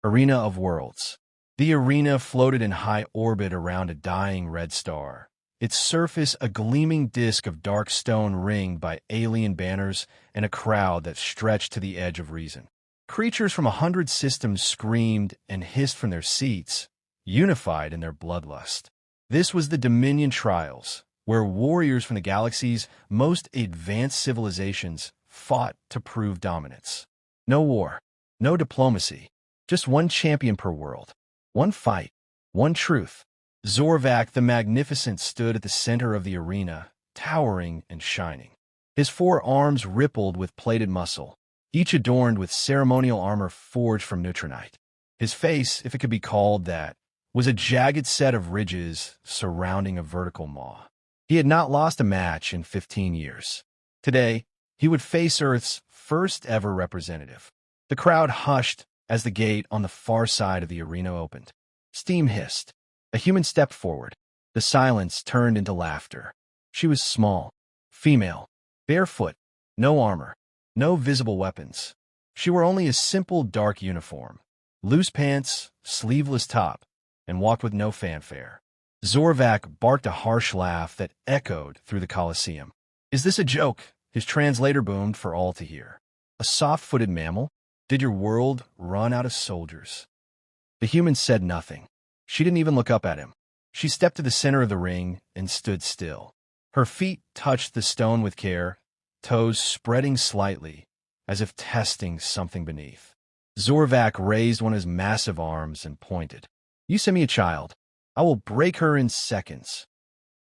Arena of Worlds. The arena floated in high orbit around a dying red star, its surface a gleaming disk of dark stone ringed by alien banners and a crowd that stretched to the edge of reason. Creatures from 100 systems screamed and hissed from their seats, unified in their bloodlust. This was the Dominion Trials, where warriors from the galaxy's most advanced civilizations fought to prove dominance. No war, no diplomacy, just one champion per world, one fight, one truth. Zorvac the Magnificent stood at the center of the arena, towering and shining. His 4 arms rippled with plated muscle, each adorned with ceremonial armor forged from neutronite. His face, if it could be called that, was a jagged set of ridges surrounding a vertical maw. He had not lost a match in 15 years. Today, he would face Earth's first ever representative. The crowd hushed as the gate on the far side of the arena opened. Steam hissed. A human stepped forward. The silence turned into laughter. She was small, female, barefoot, no armor, no visible weapons. She wore only a simple dark uniform, loose pants, sleeveless top, and walked with no fanfare. Zorvac barked a harsh laugh that echoed through the Colosseum. "Is this a joke?" his translator boomed for all to hear. "A soft-footed mammal? Did your world run out of soldiers?" The human said nothing. She didn't even look up at him. She stepped to the center of the ring and stood still. Her feet touched the stone with care, toes spreading slightly, as if testing something beneath. Zorvac raised one of his massive arms and pointed. "You send me a child. I will break her in seconds."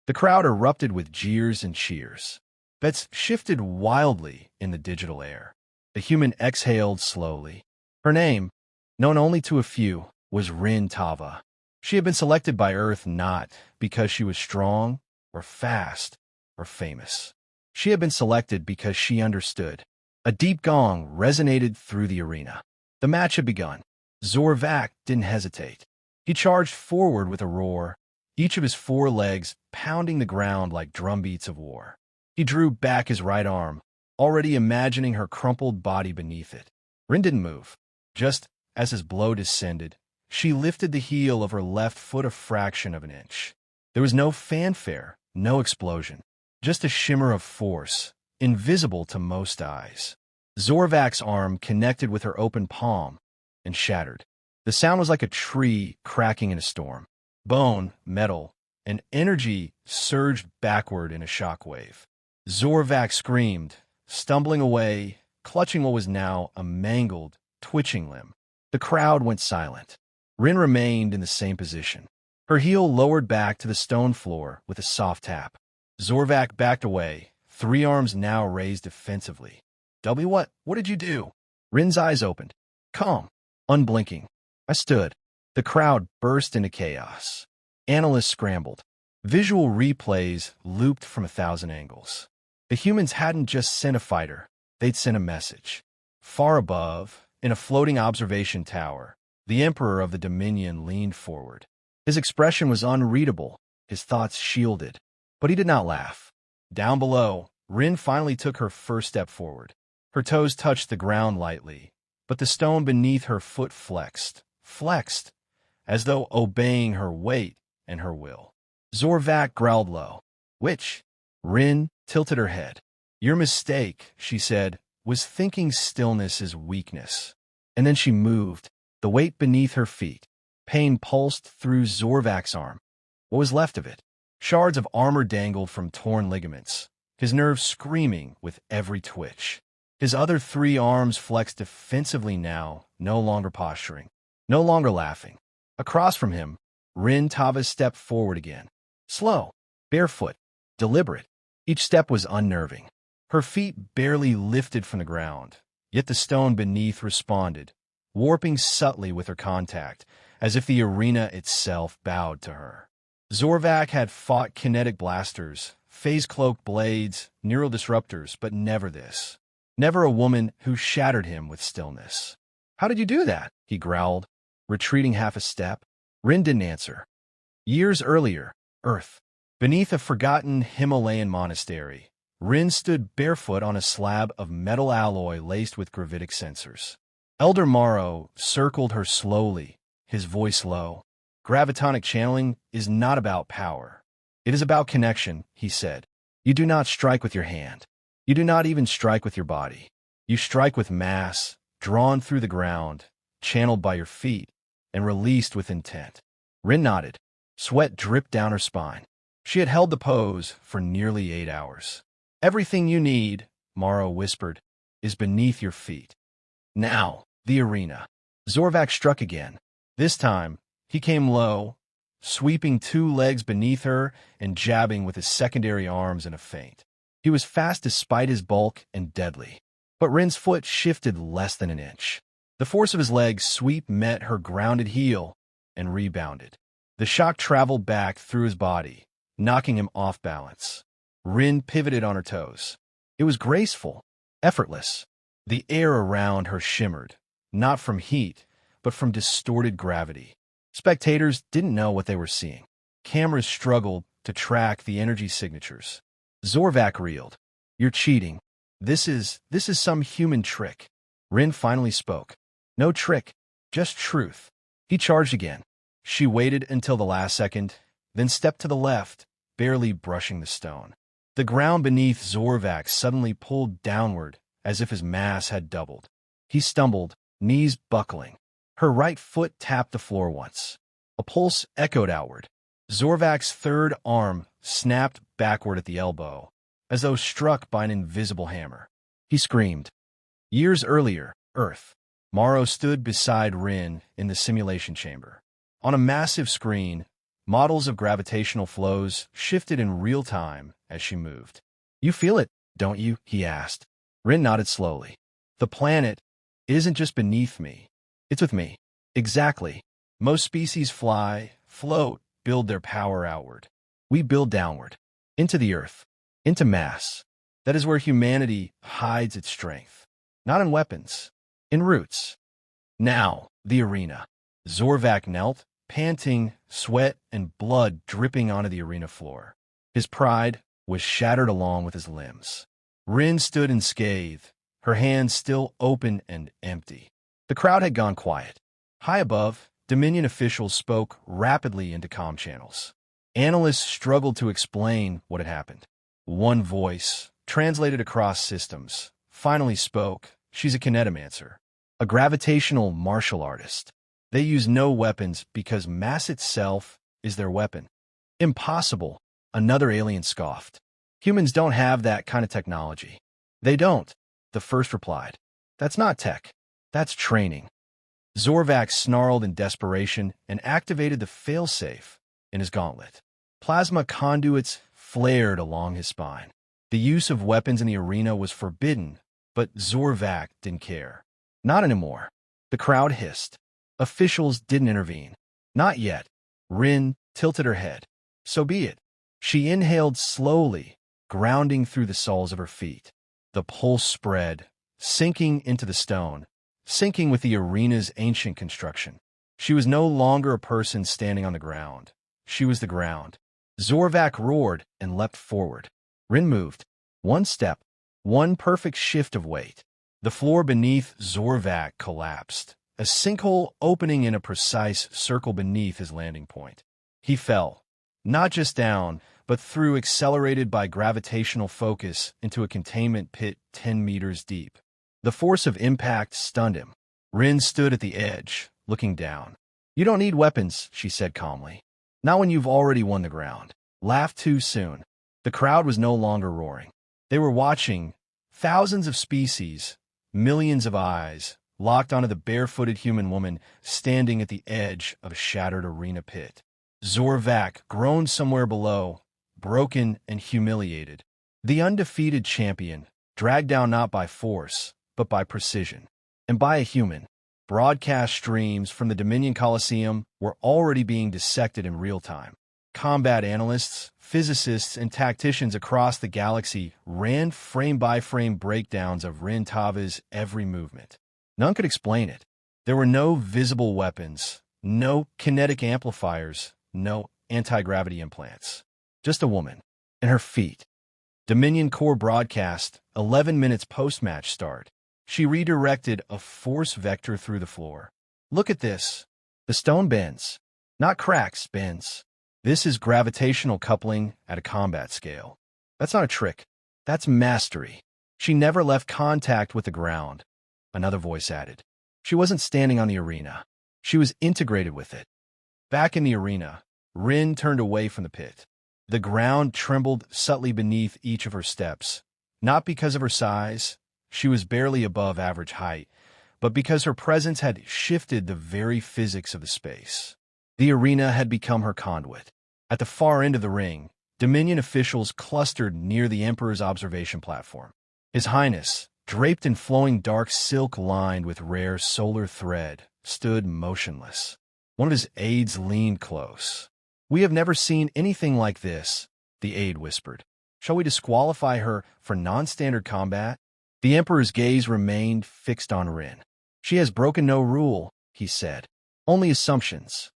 The crowd erupted with jeers and cheers. Bets shifted wildly in the digital air. The human exhaled slowly. Her name, known only to a few, was Rin Tava. She had been selected by Earth not because she was strong or fast or famous. She had been selected because she understood. A deep gong resonated through the arena. The match had begun. Zorvac didn't hesitate. He charged forward with a roar, each of his 4 legs pounding the ground like drumbeats of war. He drew back his right arm, already imagining her crumpled body beneath it. Rin didn't move. Just as his blow descended, she lifted the heel of her left foot a fraction of an inch. There was no fanfare, no explosion, just a shimmer of force, invisible to most eyes. Zorvac's arm connected with her open palm and shattered. The sound was like a tree cracking in a storm. Bone, metal, and energy surged backward in a shockwave. Zorvac screamed, stumbling away, clutching what was now a mangled, twitching limb. The crowd went silent. Rin remained in the same position. Her heel lowered back to the stone floor with a soft tap. Zorvac backed away, 3 arms now raised defensively. What did you do?" Rin's eyes opened. Calm, unblinking. I stood. The crowd burst into chaos. Analysts scrambled. Visual replays looped from 1,000 angles. The humans hadn't just sent a fighter, they'd sent a message. Far above, in a floating observation tower, the Emperor of the Dominion leaned forward. His expression was unreadable, his thoughts shielded. But he did not laugh. Down below, Rin finally took her first step forward. Her toes touched the ground lightly, but the stone beneath her foot flexed, as though obeying her weight and her will. Zorvac growled low. "Which?" Rin tilted her head. "Your mistake," she said, "was thinking stillness is weakness." And then she moved, the weight beneath her feet. Pain pulsed through Zorvac's arm. What was left of it? Shards of armor dangled from torn ligaments, his nerves screaming with every twitch. His other 3 arms flexed defensively now, no longer posturing, no longer laughing. Across from him, Rin Tava stepped forward again. Slow, barefoot, deliberate. Each step was unnerving. Her feet barely lifted from the ground, yet the stone beneath responded, warping subtly with her contact, as if the arena itself bowed to her. Zorvac had fought kinetic blasters, phase-cloaked blades, neural disruptors, but never this. Never a woman who shattered him with stillness. "How did you do that?" he growled, retreating half a step. Rin didn't answer. Years earlier, Earth. Beneath a forgotten Himalayan monastery, Rin stood barefoot on a slab of metal alloy laced with gravitic sensors. Elder Morrow circled her slowly, his voice low. Gravitonic channeling is not about power. It is about connection, he said. You do not strike with your hand. You do not even strike with your body. You strike with mass, drawn through the ground, channeled by your feet, and released with intent. Rin nodded. Sweat dripped down her spine. She had held the pose for nearly 8 hours. Everything you need, Morrow whispered, is beneath your feet. Now, the arena. Zorvak struck again. This time, he came low, sweeping 2 legs beneath her and jabbing with his secondary arms in a feint. He was fast despite his bulk and deadly. But Rin's foot shifted less than an inch. The force of his leg's sweep met her grounded heel and rebounded. The shock traveled back through his body, knocking him off balance. Rin pivoted on her toes. It was graceful, effortless. The air around her shimmered, not from heat, but from distorted gravity. Spectators didn't know what they were seeing. Cameras struggled to track the energy signatures. Zorvak reeled. You're cheating. This is some human trick. Rin finally spoke. No trick, just truth. He charged again. She waited until the last second, then stepped to the left, barely brushing the stone. The ground beneath Zorvak suddenly pulled downward, as if his mass had doubled. He stumbled, knees buckling. Her right foot tapped the floor once. A pulse echoed outward. Zorvak's third arm snapped backward at the elbow, as though struck by an invisible hammer. He screamed. Years earlier, Earth. Morrow stood beside Rin in the simulation chamber. On a massive screen, models of gravitational flows shifted in real time as she moved. You feel it, don't you? He asked. Rin nodded slowly. The planet isn't just beneath me. It's with me. Exactly. Most species fly, float, build their power outward. We build downward, into the earth, into mass. That is where humanity hides its strength. Not in weapons, in roots. Now, the arena. Zorvak knelt, panting, sweat and blood dripping onto the arena floor. His pride was shattered along with his limbs. Rin stood in scathe, her hands still open and empty. The crowd had gone quiet. High above, Dominion officials spoke rapidly into comm channels. Analysts struggled to explain what had happened. One voice, translated across systems, finally spoke. She's a kinetomancer, a gravitational martial artist. They use no weapons because mass itself is their weapon. Impossible, another alien scoffed. Humans don't have that kind of technology. They don't, the first replied. That's not tech. That's training. Zorvak snarled in desperation and activated the failsafe in his gauntlet. Plasma conduits flared along his spine. The use of weapons in the arena was forbidden, but Zorvak didn't care. Not anymore. The crowd hissed. Officials didn't intervene. Not yet. Rin tilted her head. So be it. She inhaled slowly, grounding through the soles of her feet. The pulse spread, sinking into the stone, sinking with the arena's ancient construction. She was no longer a person standing on the ground. She was the ground. Zorvak roared and leapt forward. Rin moved. One step, one perfect shift of weight. The floor beneath Zorvak collapsed, a sinkhole opening in a precise circle beneath his landing point. He fell, not just down, but through accelerated by gravitational focus into a containment pit 10 meters deep. The force of impact stunned him. Rin stood at the edge, looking down. You don't need weapons, she said calmly. Not when you've already won the ground. Laughed too soon. The crowd was no longer roaring. They were watching, thousands of species, millions of eyes, locked onto the barefooted human woman standing at the edge of a shattered arena pit. Zorvak groaned somewhere below, broken and humiliated. The undefeated champion, dragged down not by force, but by precision. And by a human. Broadcast streams from the Dominion Coliseum were already being dissected in real time. Combat analysts, physicists, and tacticians across the galaxy ran frame-by-frame breakdowns of Rin Tava's every movement. None could explain it. There were no visible weapons, no kinetic amplifiers, no anti-gravity implants. Just a woman. And her feet. Dominion Core broadcast, 11 minutes post-match start. She redirected a force vector through the floor. Look at this. The stone bends. Not cracks, bends. This is gravitational coupling at a combat scale. That's not a trick. That's mastery. She never left contact with the ground, another voice added. She wasn't standing on the arena. She was integrated with it. Back in the arena, Rin turned away from the pit. The ground trembled subtly beneath each of her steps, not because of her size, she was barely above average height, but because her presence had shifted the very physics of the space. The arena had become her conduit. At the far end of the ring, Dominion officials clustered near the Emperor's observation platform. His Highness, draped in flowing dark silk lined with rare solar thread, stood motionless. One of his aides leaned close. "We have never seen anything like this," the aide whispered. "Shall we disqualify her for non-standard combat?" The Emperor's gaze remained fixed on Rin. "She has broken no rule," he said. "Only assumptions."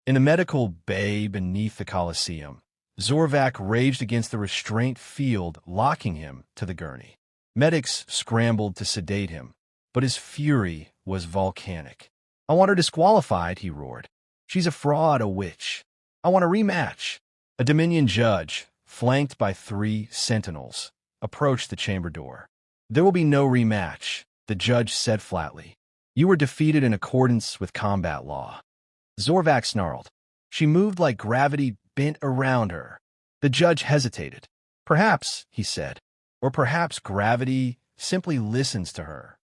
In the medical bay beneath the Colosseum, Zorvac raged against the restraint field, locking him to the gurney. Medics scrambled to sedate him, but his fury was volcanic. "I want her disqualified," he roared. "She's a fraud, a witch. I want a rematch." A Dominion judge, flanked by 3 sentinels, approached the chamber door. "There will be no rematch," the judge said flatly. "You were defeated in accordance with combat law." Zorvac snarled. She moved like gravity bent around her. The judge hesitated. "Perhaps," he said, "or perhaps gravity simply listens to her."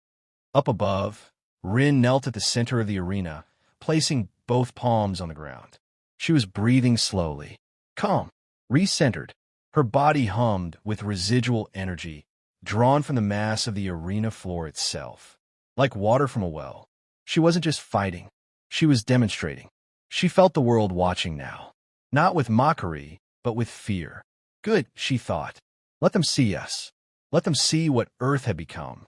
Up above, Rin knelt at the center of the arena, placing both palms on the ground. She was breathing slowly, calm, recentered. Her body hummed with residual energy, drawn from the mass of the arena floor itself. Like water from a well, she wasn't just fighting, she was demonstrating. She felt the world watching now, not with mockery, but with fear. Good, she thought. Let them see us. Let them see what Earth had become.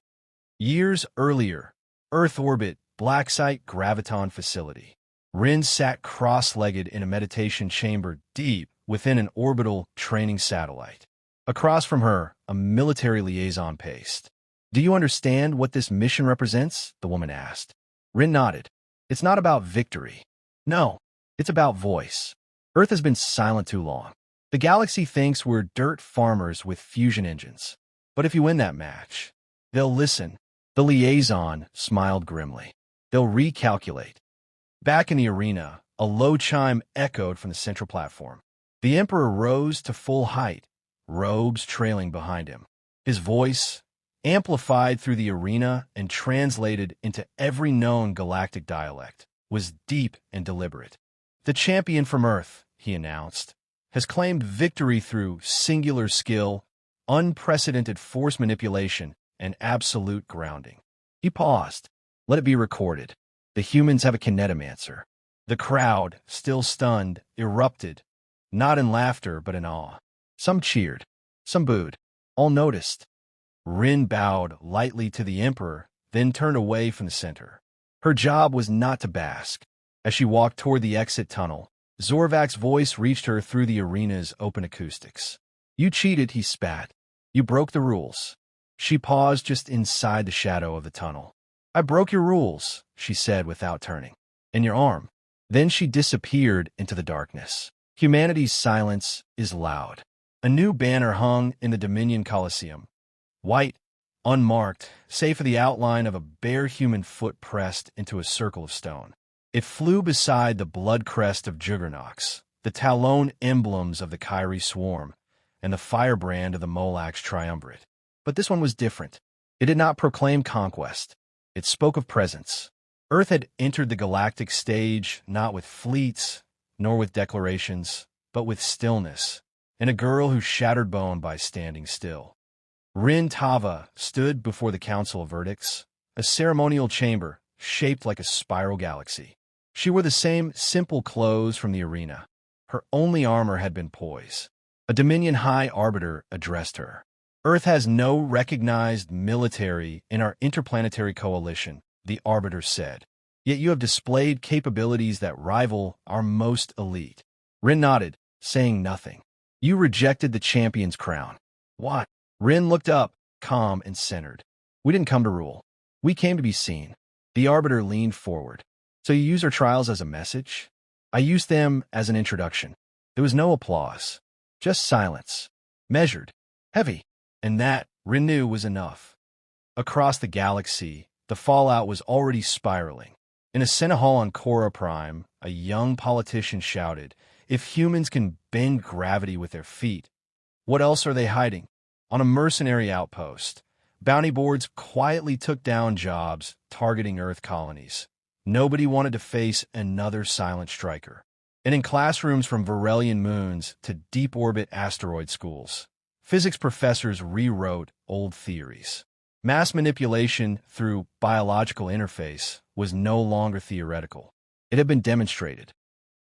Years earlier, Earth orbit, Black Site Graviton facility. Rin sat cross-legged in a meditation chamber deep within an orbital training satellite. Across from her, a military liaison paced. "Do you understand what this mission represents?" the woman asked. Rin nodded. "It's not about victory. No, it's about voice. Earth has been silent too long. The galaxy thinks we're dirt farmers with fusion engines. But if you win that match, they'll listen." The liaison smiled grimly. "They'll recalculate." Back in the arena, a low chime echoed from the central platform. The Emperor rose to full height, robes trailing behind him. His voice, amplified through the arena and translated into every known galactic dialect, was deep and deliberate. "The champion from Earth," he announced, "has claimed victory through singular skill, unprecedented force manipulation, and absolute grounding." He paused. "Let it be recorded. The humans have a kinetomancer." The crowd, still stunned, erupted, not in laughter but in awe. Some cheered, some booed. All noticed. Rin bowed lightly to the Emperor, then turned away from the center. Her job was not to bask. As she walked toward the exit tunnel, Zorvac's voice reached her through the arena's open acoustics. "You cheated," he spat. "You broke the rules." She paused just inside the shadow of the tunnel. "I broke your rules," she said without turning. "And your arm." Then she disappeared into the darkness. Humanity's silence is loud. A new banner hung in the Dominion Coliseum. White, unmarked, save for the outline of a bare human foot pressed into a circle of stone. It flew beside the blood crest of Juggernauts, the Talon emblems of the Kyrie swarm, and the firebrand of the Molax triumvirate. But this one was different. It did not proclaim conquest. It spoke of presence. Earth had entered the galactic stage not with fleets, nor with declarations, but with stillness, and a girl who shattered bone by standing still. Rin Tava stood before the Council of Verdicts, a ceremonial chamber shaped like a spiral galaxy. She wore the same simple clothes from the arena. Her only armor had been poise. A Dominion High Arbiter addressed her. "Earth has no recognized military in our interplanetary coalition," the Arbiter said. "Yet you have displayed capabilities that rival our most elite." Rin nodded, saying nothing. "You rejected the champion's crown." "What?" Rin looked up, calm and centered. "We didn't come to rule. We came to be seen. The Arbiter leaned forward. So you use our trials as a message? I used them as an introduction. There was no applause. Just silence. Measured. Heavy. And that, Rin knew, was enough. Across the galaxy, the fallout was already spiraling. In a Senate hall on Cora Prime, a young politician shouted, "If humans can bend gravity with their feet, what else are they hiding?" On a mercenary outpost, bounty boards quietly took down jobs targeting Earth colonies. Nobody wanted to face another silent striker. And in classrooms from Varelian moons to deep-orbit asteroid schools, physics professors rewrote old theories. Mass manipulation through biological interface was no longer theoretical. It had been demonstrated.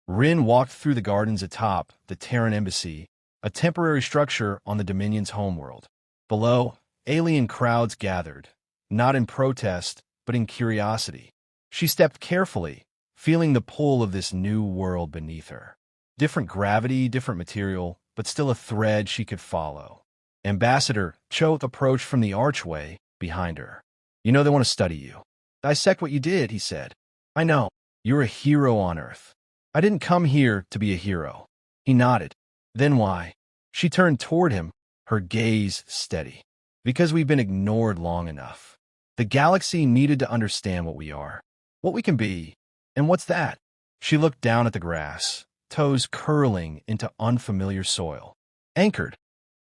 Rin walked through the gardens atop the Terran Embassy, a temporary structure on the Dominion's homeworld. Below, alien crowds gathered, not in protest, but in curiosity. She stepped carefully, feeling the pull of this new world beneath her. Different gravity, different material, but still a thread she could follow. Ambassador Cho approached from the archway behind her. "You know they want to study you. Dissect what you did," he said. "I know. You're a hero on Earth. I didn't come here to be a hero." He nodded. "Then why?" She turned toward him, her gaze steady. "Because we've been ignored long enough. The galaxy needed to understand what we are, what we can be. And what's that?" She looked down at the grass, toes curling into unfamiliar soil. Anchored.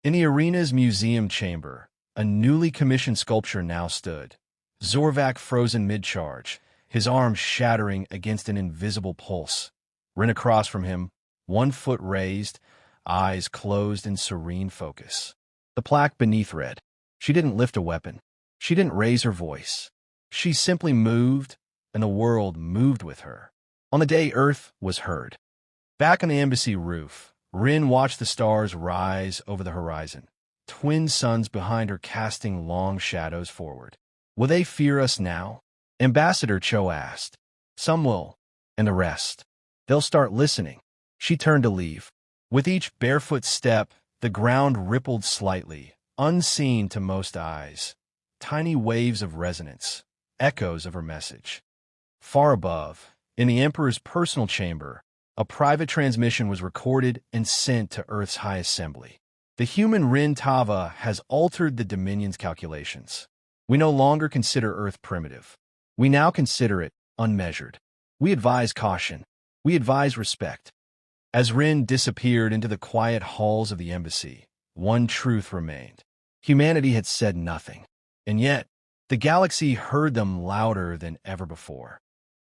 In the arena's museum chamber, a newly commissioned sculpture now stood. Zorvac frozen mid-charge, his arms shattering against an invisible pulse. Rin across from him, 1 foot raised, eyes closed in serene focus. The plaque beneath read. She didn't lift a weapon. She didn't raise her voice. She simply moved, and the world moved with her. On the day Earth was heard. Back on the embassy roof, Rin watched the stars rise over the horizon, twin suns behind her casting long shadows forward. Will they fear us now? Ambassador Cho asked. Some will, and the rest. They'll start listening. She turned to leave. With each barefoot step, the ground rippled slightly, unseen to most eyes. Tiny waves of resonance, echoes of her message. Far above, in the Emperor's personal chamber, a private transmission was recorded and sent to Earth's High Assembly. The human Rin Tava has altered the Dominion's calculations. We no longer consider Earth primitive. We now consider it unmeasured. We advise caution. We advise respect. As Rin disappeared into the quiet halls of the embassy, one truth remained. Humanity had said nothing. And yet, the galaxy heard them louder than ever before.